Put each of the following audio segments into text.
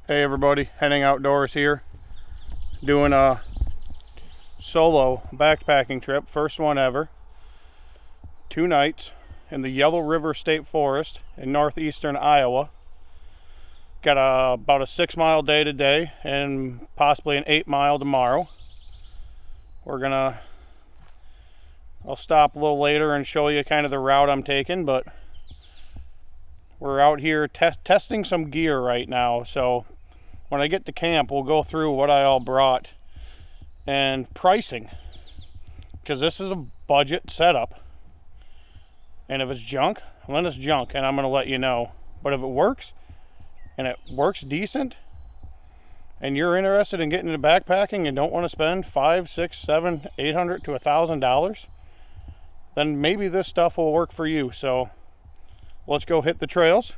Hey everybody, heading outdoors here, doing a solo backpacking trip, first one ever. 2 nights in the Yellow River State Forest in northeastern Iowa. Got about a 6-mile day today and possibly an 8-mile tomorrow. I'll stop a little later and show you kind of the route I'm taking, but we're out here testing some gear right now. So when I get to camp, we'll go through what I all brought and pricing, because this is a budget setup. And if it's junk, then it's junk, and I'm going to let you know. But if it works, and it works decent, and you're interested in getting into backpacking and don't want to spend $500, $600, $700, $800 to $1,000, then maybe this stuff will work for you. So let's go hit the trails.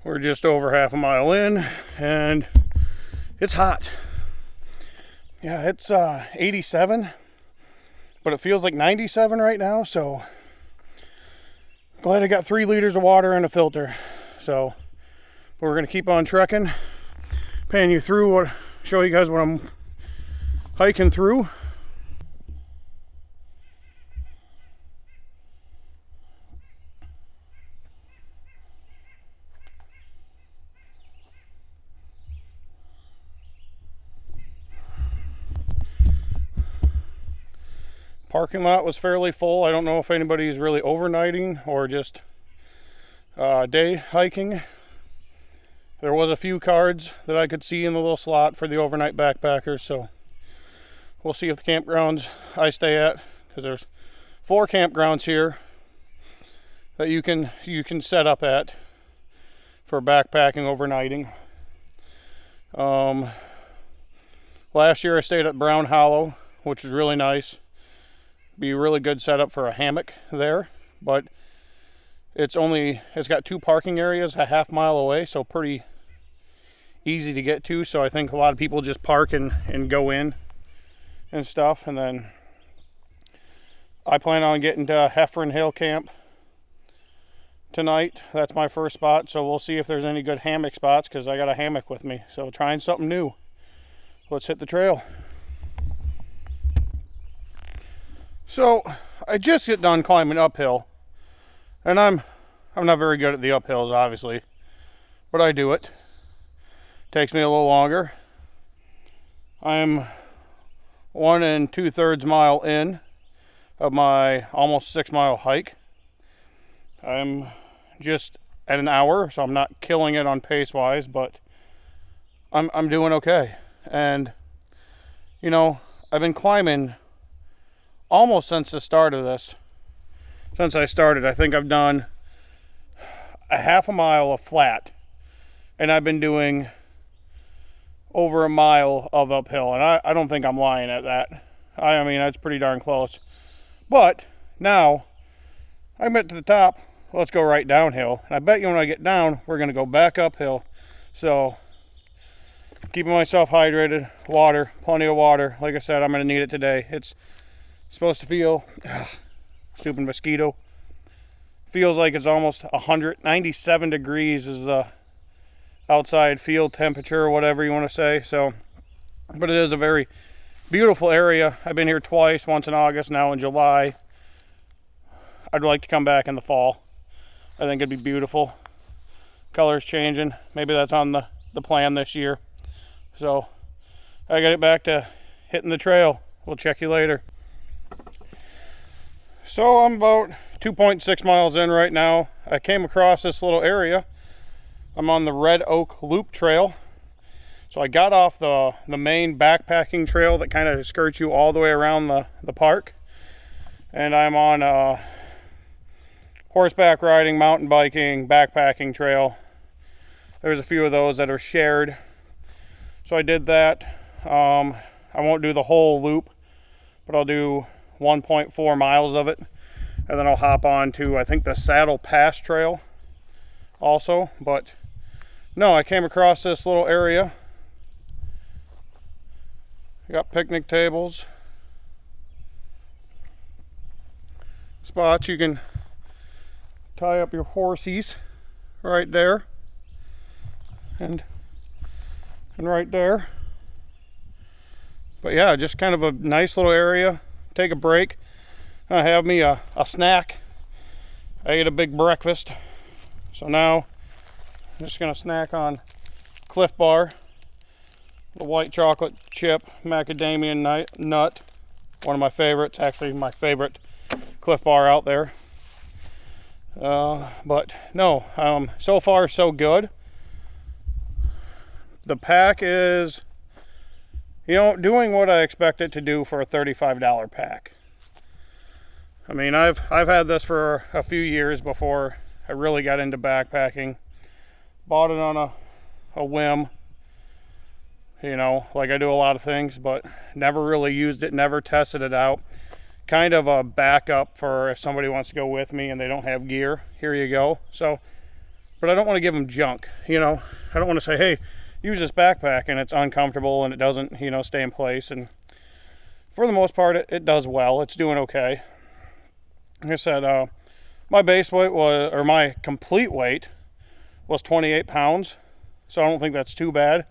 We're just over half a mile in, and it's hot. Yeah, it's 87, but it feels like 97 right now, so glad I got 3 liters of water and a filter. So we're gonna keep on trekking, pan you through, show you guys what I'm hiking through. Parking lot was fairly full. I don't know if anybody's really overnighting or just day hiking. There was a few cards that I could see in the little slot for the overnight backpackers, so we'll see if the campgrounds I stay at, because there's 4 campgrounds here that you can set up at for backpacking overnighting. Last year I stayed at Brown Hollow, which is really nice. Be a really good setup for a hammock there, but it's got 2 parking areas a half mile away, so pretty easy to get to. So I think a lot of people just park and go in and stuff. And then I plan on getting to Heffern Hill Camp tonight. That's my first spot, so we'll see if there's any good hammock spots, because I got a hammock with me. So trying something new. Let's hit the trail. So I just get done climbing uphill, and I'm not very good at the uphills, obviously, but I do it. Takes me a little longer. I'm 1 2/3 mile in of my almost 6-mile hike. I'm just at an hour, so I'm not killing it on pace wise, but I'm doing okay. And you know, I've been climbing almost since the start of this. Since I started, I think I've done a half a mile of flat, and I've been doing over a mile of uphill, and I don't think I'm lying at that. I mean, that's pretty darn close. But now I'm at the top, let's go right downhill. And I bet you when I get down, we're gonna go back uphill. So keeping myself hydrated, water, plenty of water. Like I said, I'm gonna need it today. It's supposed to feel, stupid mosquito, feels like it's almost 197 degrees is the outside field temperature, or whatever you want to say. So, but it is a very beautiful area. I've been here twice, once in August, now in July. I'd like to come back in the fall. I think it'd be beautiful. Colors changing. Maybe that's on the plan this year. So I gotta get back to hitting the trail. We'll check you later. So I'm about 2.6 miles in right now. I came across this little area. I'm on the Red Oak Loop Trail. So I got off the main backpacking trail that kind of skirts you all the way around the park. And I'm on horseback riding, mountain biking, backpacking trail. There's a few of those that are shared. So I did that. I won't do the whole loop, but I'll do 1.4 miles of it. And then I'll hop on to, I think, the Saddle Pass Trail also. But no, I came across this little area. You got picnic tables, spots you can tie up your horsies right there, and right there. But yeah, just kind of a nice little area. Take a break. I have me a snack. I ate a big breakfast, so now I'm just gonna snack on Cliff Bar, the white chocolate chip macadamia nut, one of my favorites, actually my favorite Cliff Bar out there. But no, so far so good. The pack is, doing what I expect it to do for a $35 pack. I mean, I've had this for a few years before I really got into backpacking. Bought it on a whim, like I do a lot of things, but never really used it, never tested it out. Kind of a backup for if somebody wants to go with me and they don't have gear. Here you go. So, but I don't want to give them junk, I don't want to say, hey, use this backpack, and it's uncomfortable and it doesn't, stay in place. And for the most part, it does well. It's doing okay. Like I said, my base weight was, or my complete weight was 28 pounds. So I don't think that's too bad.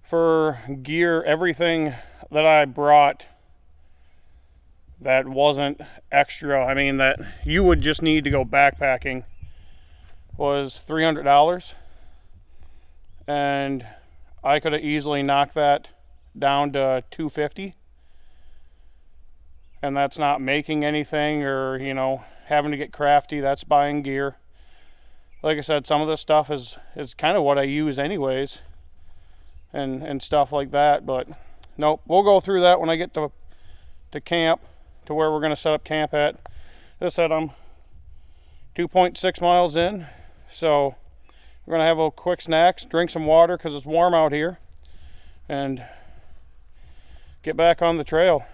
For gear, everything that I brought that wasn't extra, I mean, that you would just need to go backpacking, was $300. And I could have easily knocked that down to $250. And that's not making anything or, having to get crafty. That's buying gear. Like I said, some of this stuff is kind of what I use anyways, and stuff like that. But nope, we'll go through that when I get to camp, to where we're going to set up camp at. As I said, I'm 2.6 miles in, so we're going to have a quick snacks, drink some water because it's warm out here, and get back on the trail.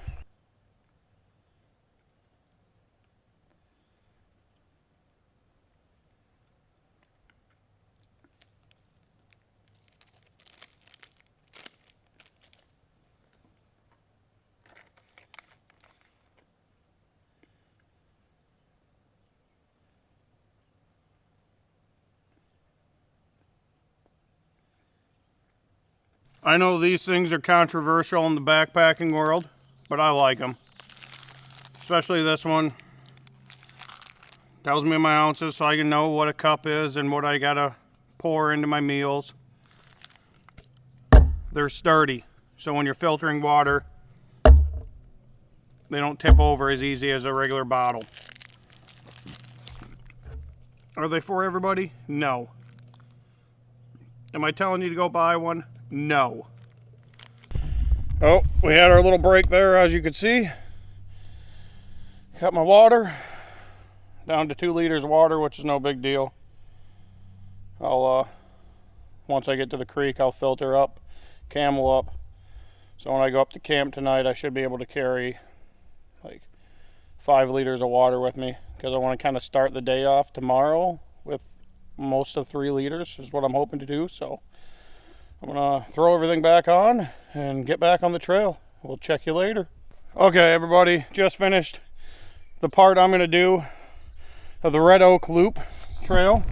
I know these things are controversial in the backpacking world, but I like them. Especially this one. Tells me my ounces so I can know what a cup is and what I gotta pour into my meals. They're sturdy, so when you're filtering water, they don't tip over as easy as a regular bottle. Are they for everybody? No. Am I telling you to go buy one? No. Oh, we had our little break there, as you can see. Got my water down to 2 liters of water, which is no big deal. I'll once I get to the creek, I'll filter up, camel up. So when I go up to camp tonight, I should be able to carry like 5 liters of water with me, because I want to kind of start the day off tomorrow with most of 3 liters is what I'm hoping to do. So I'm gonna throw everything back on and get back on the trail. We'll check you later. Okay, everybody, just finished the part I'm gonna do of the Red Oak Loop Trail.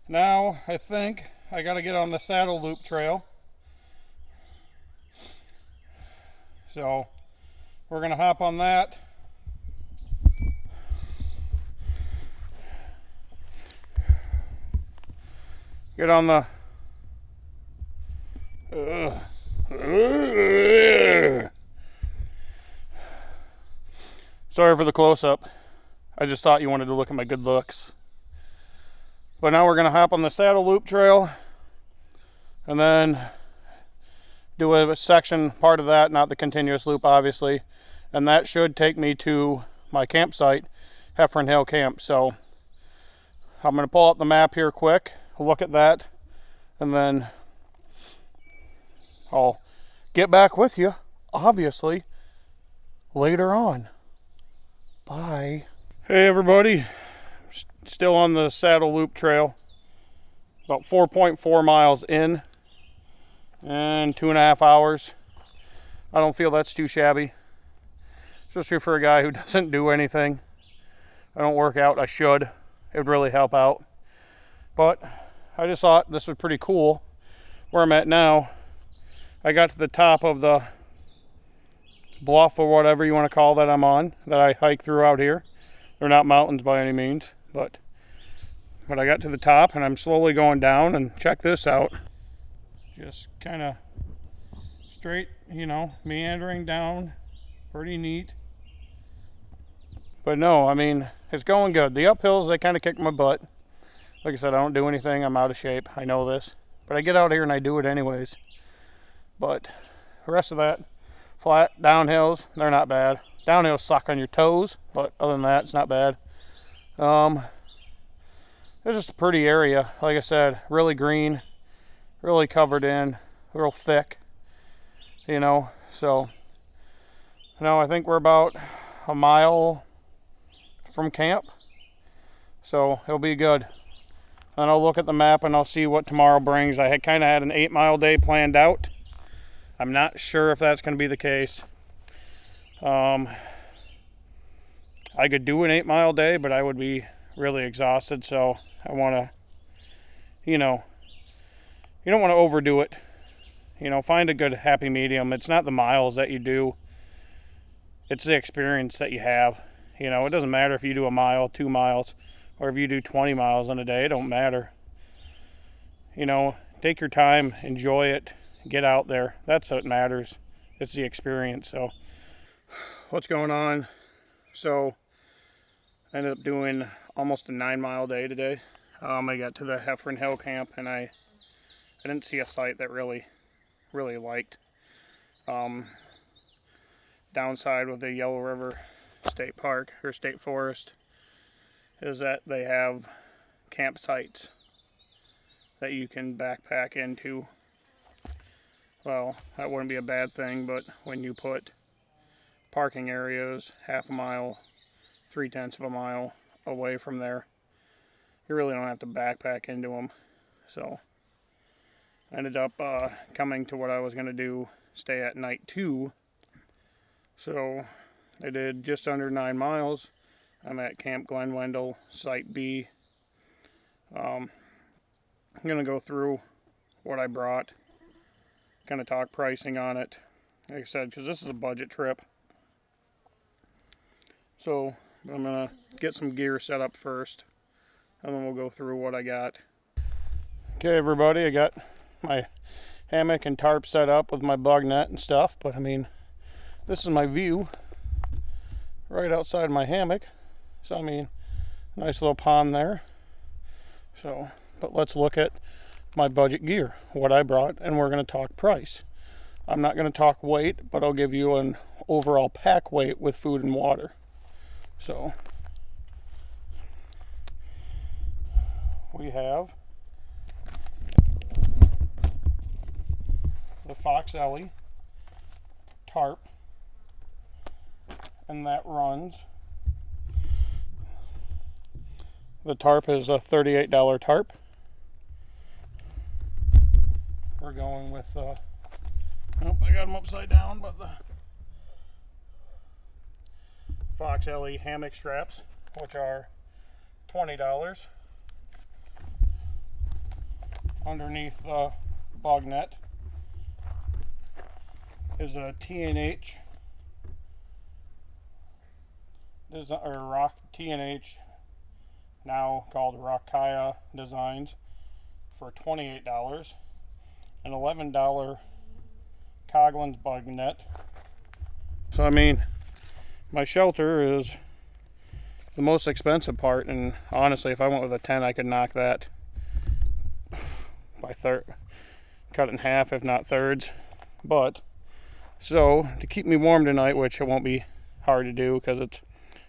Now I think I gotta get on the Saddle Loop Trail. So we're gonna hop on that. Get on the sorry for the close-up. I just thought you wanted to look at my good looks. But now we're gonna hop on the Saddle Loop Trail, and then do a section part of that, not the continuous loop obviously, and that should take me to my campsite, Heffern Hill Camp. So I'm going to pull up the map here quick, look at that, and then I'll get back with you, obviously, later on. Bye. Hey everybody, still on the Saddle Loop Trail, about 4.4 miles in and 2.5 hours. I don't feel that's too shabby, especially for a guy who doesn't do anything. I don't work out. I should. It would really help out. But I just thought this was pretty cool. Where I'm at now, I got to the top of the bluff or whatever you want to call that I'm on, that I hike through out here. They're not mountains by any means, but I got to the top and I'm slowly going down, and check this out. Just kind of straight, you know, meandering down. Pretty neat. But no, I mean, it's going good. The uphills, they kind of kick my butt. Like I said, I don't do anything. I'm out of shape. I know this. But I get out here and I do it anyways. But the rest of that, flat downhills, they're not bad. Downhills suck on your toes, but other than that, it's not bad. It's just a pretty area. Like I said, really green, really covered in, real thick, you know. So, no, I think we're about a mile from camp, so it'll be good. And I'll look at the map and I'll see what tomorrow brings. I had kind of had an 8-mile day planned out. I'm not sure if that's going to be the case. I could do an 8-mile day, but I would be really exhausted, so I want to, you know, you don't want to overdo it. You know, find a good happy medium. It's not the miles that you do, it's the experience that you have. You know, it doesn't matter if you do a mile, 2 miles, or if you do 20 miles in a day. It don't matter. You know, take your time, enjoy it, get out there. That's what matters. It's the experience. So, what's going on? So, I ended up doing almost a 9-mile day today. I got to the Heffern Hill Camp, and I didn't see a site that really liked. Downside with the Yellow River State Park or State Forest is that they have campsites that you can backpack into. Well, that wouldn't be a bad thing, but when you put parking areas half a mile, 3/10 of a mile away from there, you really don't have to backpack into them. So I ended up coming to what I was going to do, stay at night 2. So I did just under 9 miles. I'm at Camp Glen Wendel Site B. I'm going to go through what I brought, kind of talk pricing on it, like I said, because this is a budget trip. So I'm going to get some gear set up first, and then we'll go through what I got. Okay, everybody, I got my hammock and tarp set up with my bug net and stuff, but I mean, this is my view right outside my hammock. So I mean, nice little pond there. So, but let's look at my budget gear, what I brought, and we're going to talk price. I'm not going to talk weight, but I'll give you an overall pack weight with food and water. So we have the Fox Ellie tarp, and that runs, the tarp is a $38 tarp. We're going with oh, I got them upside down, but the Fox Ellie hammock straps, which are $20. Underneath the bug net is a T&H T&H, now called Rockaya Designs, for $28. An $11 Coughlin's bug net. So I mean, my shelter is the most expensive part, and honestly, if I went with a 10, I could knock that by cut it in half, if not thirds. But, so, to keep me warm tonight, which it won't be hard to do because it's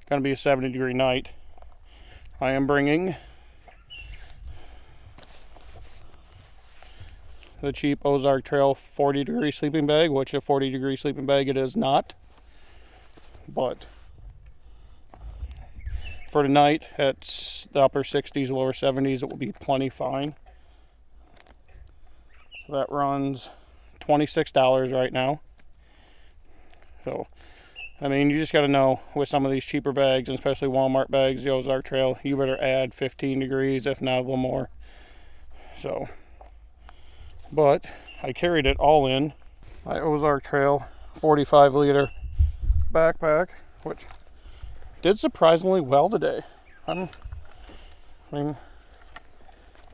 going to be a 70-degree night, I am bringing the cheap Ozark Trail 40-degree sleeping bag, which a 40-degree sleeping bag it is not. But for tonight, at the upper 60s, lower 70s, it will be plenty fine. That runs $26 right now. So, I mean, you just got to know with some of these cheaper bags, and especially Walmart bags, the Ozark Trail, you better add 15 degrees, if not a little more. So, but I carried it all in my Ozark Trail 45-liter backpack, which did surprisingly well today. I mean,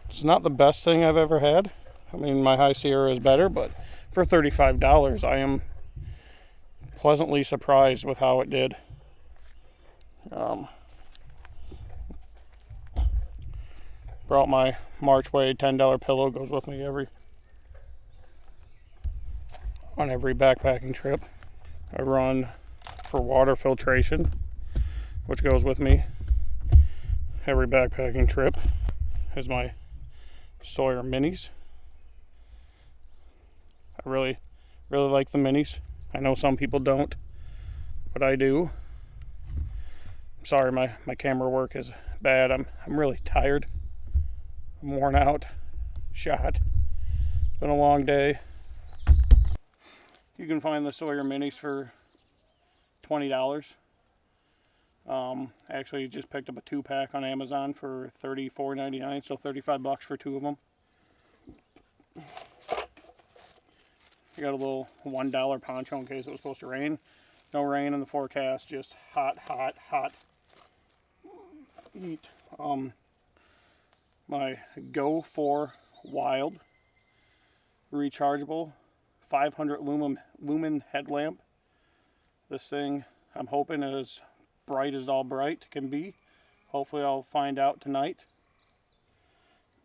it's not the best thing I've ever had. I mean, my High Sierra is better, but for $35, I am pleasantly surprised with how it did. Brought my Marchway $10 pillow, goes with me on every backpacking trip. I run for water filtration, which goes with me every backpacking trip. Is my Sawyer minis. I really like the minis. I know some people don't, but I do. Sorry, my camera work is bad. I'm really tired. I'm worn out, shot. It's been a long day. You can find the Sawyer minis for $20. Actually just picked up a 2-pack on Amazon for $34.99, so $35 for 2 of them. You got a little $1 poncho in case it was supposed to rain. No rain in the forecast, just hot heat. My Go 4 Wild rechargeable 500 lumen headlamp. This thing, I'm hoping, is as bright as all bright can be. Hopefully I'll find out tonight.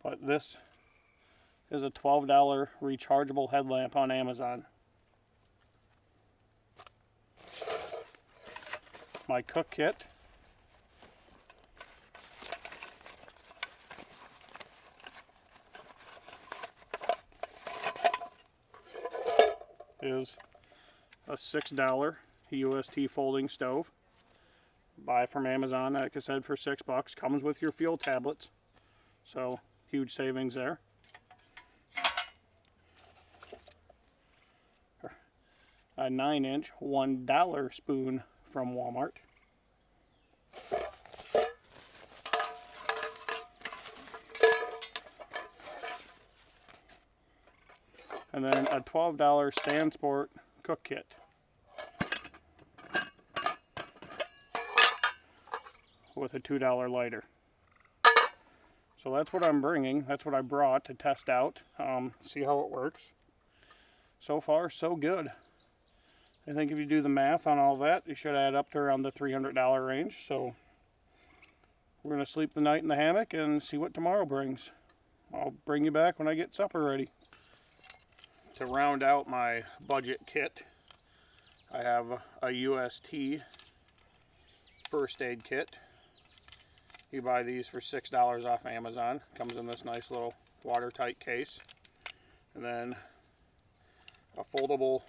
But this is a $12 rechargeable headlamp on Amazon. My cook kit. Is a $6 UST folding stove. Buy from Amazon, like I said, for $6. Comes with your fuel tablets, so huge savings there. A 9-inch $1 spoon from Walmart. And then a $12 StanSport cook kit. With a $2 lighter. So that's what I'm bringing. That's what I brought to test out. See how it works. So far, so good. I think if you do the math on all that, you should add up to around the $300 range. So we're going to sleep the night in the hammock and see what tomorrow brings. I'll bring you back when I get supper ready. To round out my budget kit, I have a UST first aid kit. You buy these for $6 off Amazon. Comes in this nice little watertight case. And then a foldable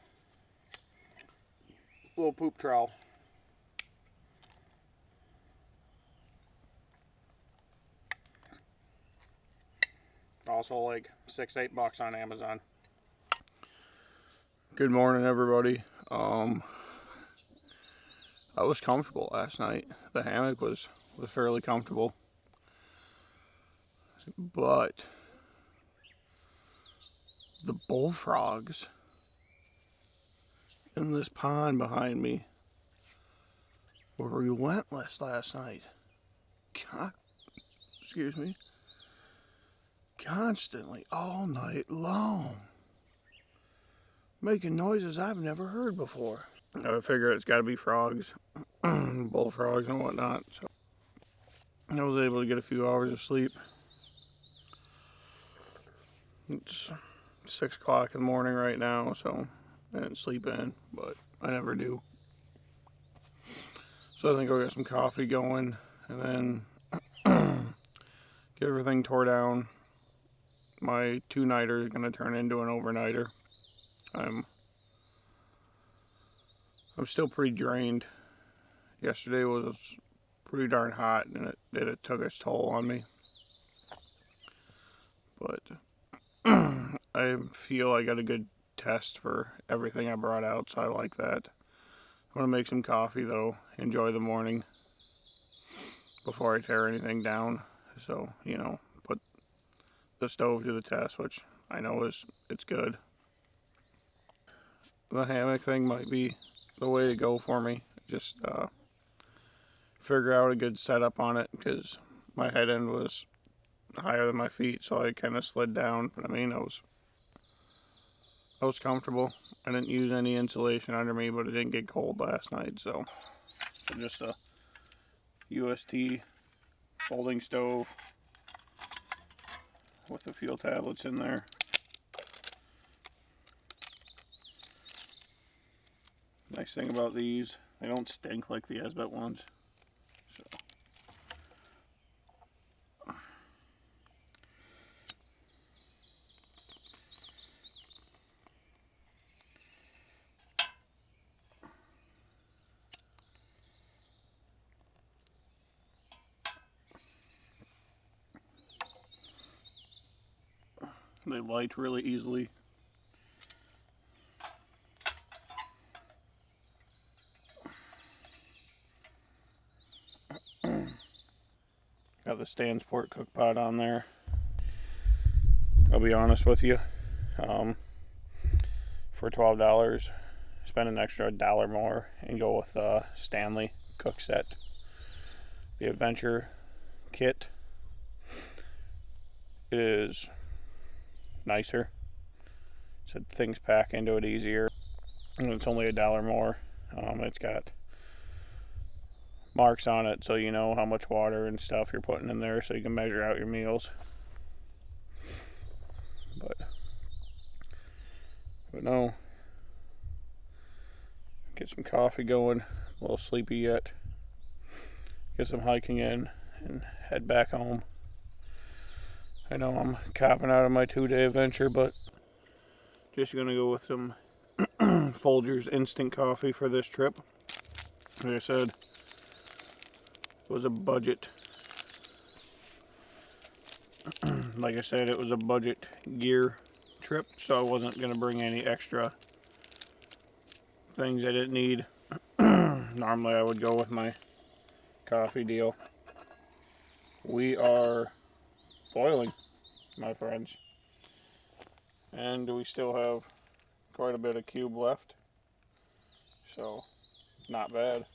little poop trowel. Also like $6-8 on Amazon. Good morning, everybody. I was comfortable last night. The hammock was fairly comfortable, but the bullfrogs in this pond behind me were relentless last night. Excuse me. Constantly, all night long, making noises I've never heard before. I figure it's got to be frogs, bullfrogs and whatnot. So I was able to get a few hours of sleep. It's 6 o'clock in the morning right now, so and sleep in, but I never do. So I think I'll get some coffee going and then get everything tore down. My 2-nighter is going to turn into an overnighter. I'm still pretty drained. Yesterday was pretty darn hot, and it took its toll on me. But I feel I got a good test for everything I brought out, so I like that. I'm going to make some coffee, though. Enjoy the morning before I tear anything down. So, you know, put the stove to the test, which I know it's good. The hammock thing might be the way to go for me. Just figure out a good setup on it, because my head end was higher than my feet, so I kind of slid down. But I mean, I was comfortable. I didn't use any insulation under me, but it didn't get cold last night, so just a UST folding stove with the fuel tablets in there. Nice thing about these, they don't stink like the Esbet ones. So. They light really easily. Got the Stansport cook pot on there. I'll be honest with you, for $12, spend an extra $1 more and go with Stanley cook set. The Adventure kit is nicer, so things pack into it easier, and it's only $1 more. It's got marks on it so you know how much water and stuff you're putting in there, so you can measure out your meals. But no, get some coffee going. A little sleepy yet. Get some hiking in and head back home. I know I'm copping out of my 2-day adventure, but just gonna go with some Folgers instant coffee for this trip. Like I said, it was a budget. Like I said, it was a budget gear trip, so I wasn't gonna bring any extra things I didn't need. Normally I would go with my coffee deal. We are boiling, my friends, and we still have quite a bit of cube left, so not bad.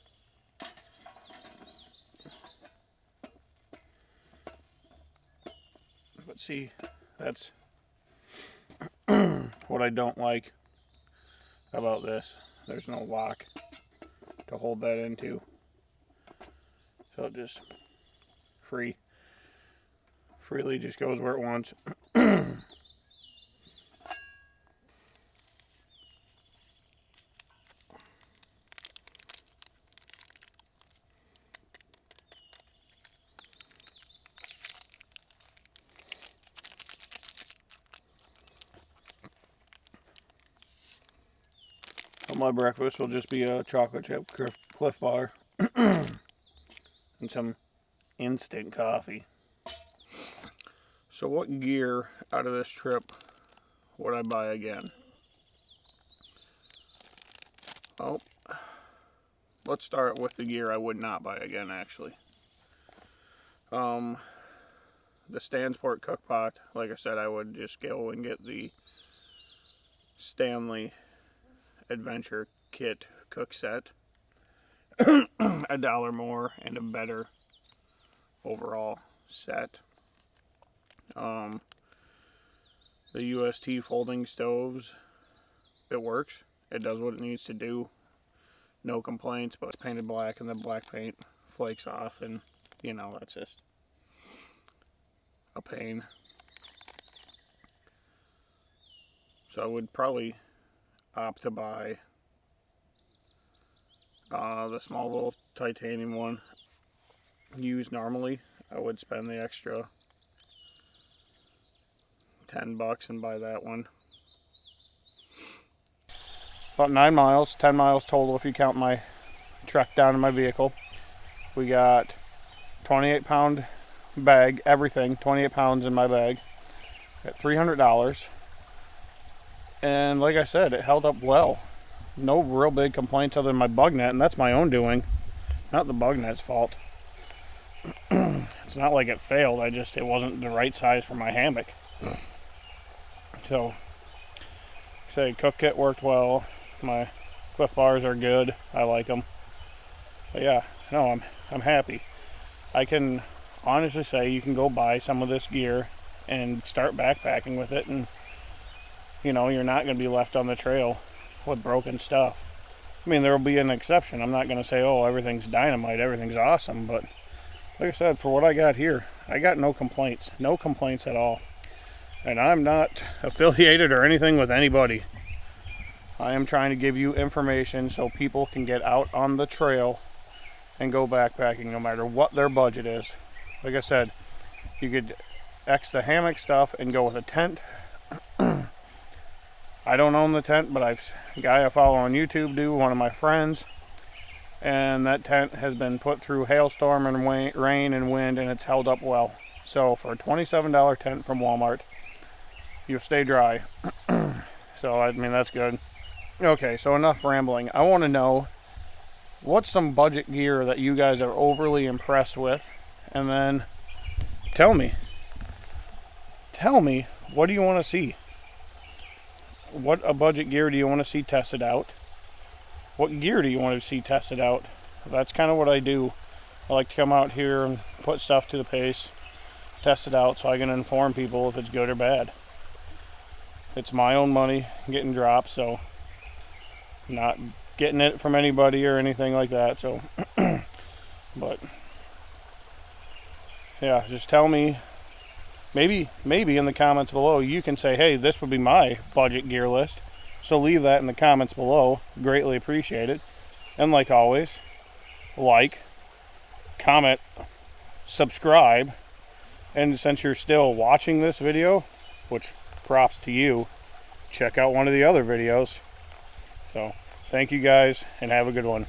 But see, that's what I don't like about this. There's no lock to hold that into, so it just freely just goes where it wants. My breakfast will just be a chocolate chip Cliff Bar and some instant coffee. So what gear out of this trip would I buy again? Oh, let's start with the gear I would not buy again, actually. The Stansport cook pot, like I said, I would just go and get the Stanley Adventure kit cook set. $1 more and a better overall set. The UST folding stoves, it works. It does what it needs to do. No complaints, but it's painted black and the black paint flakes off, and you know, that's just a pain. So I would probably opt to buy the small little titanium one used normally, I would spend the extra $10 and buy that one. About 9 miles, 10 miles total if you count my truck down in my vehicle. We got 28-pound bag, everything, 28 pounds in my bag at $300. And like I said, it held up well. No real big complaints other than my bug net, and that's my own doing, not the bug net's fault. It's not like it failed, it wasn't the right size for my hammock. So, say cook kit worked well. My Cliff bars are good. I like them. But yeah, no, I'm happy. I can honestly say you can go buy some of this gear and start backpacking with it, and you know, you're not going to be left on the trail with broken stuff. I mean, there will be an exception. I'm not going to say, oh, everything's dynamite, everything's awesome, but like I said, for what I got here, I got no complaints. No complaints at all. And I'm not affiliated or anything with anybody. I am trying to give you information so people can get out on the trail and go backpacking no matter what their budget is. Like I said, you could X the hammock stuff and go with a tent. I don't own the tent, but a guy I follow on YouTube do, one of my friends. And that tent has been put through hailstorm and rain and wind, and it's held up well. So for a $27 tent from Walmart, you'll stay dry. So, I mean, that's good. Okay, so enough rambling. I want to know what's some budget gear that you guys are overly impressed with, and then tell me, what do you want to see? What a budget gear do you want to see tested out? What gear do you want to see tested out? That's kind of what I do. I like to come out here and put stuff to the pace, test it out so I can inform people if it's good or bad. It's my own money getting dropped, so I'm not getting it from anybody or anything like that. So, but yeah, just tell me. Maybe in the comments below you can say, hey, this would be my budget gear list. So leave that in the comments below. Greatly appreciate it. And like always, like, comment, subscribe, and since you're still watching this video, which props to you, check out one of the other videos. So thank you guys and have a good one.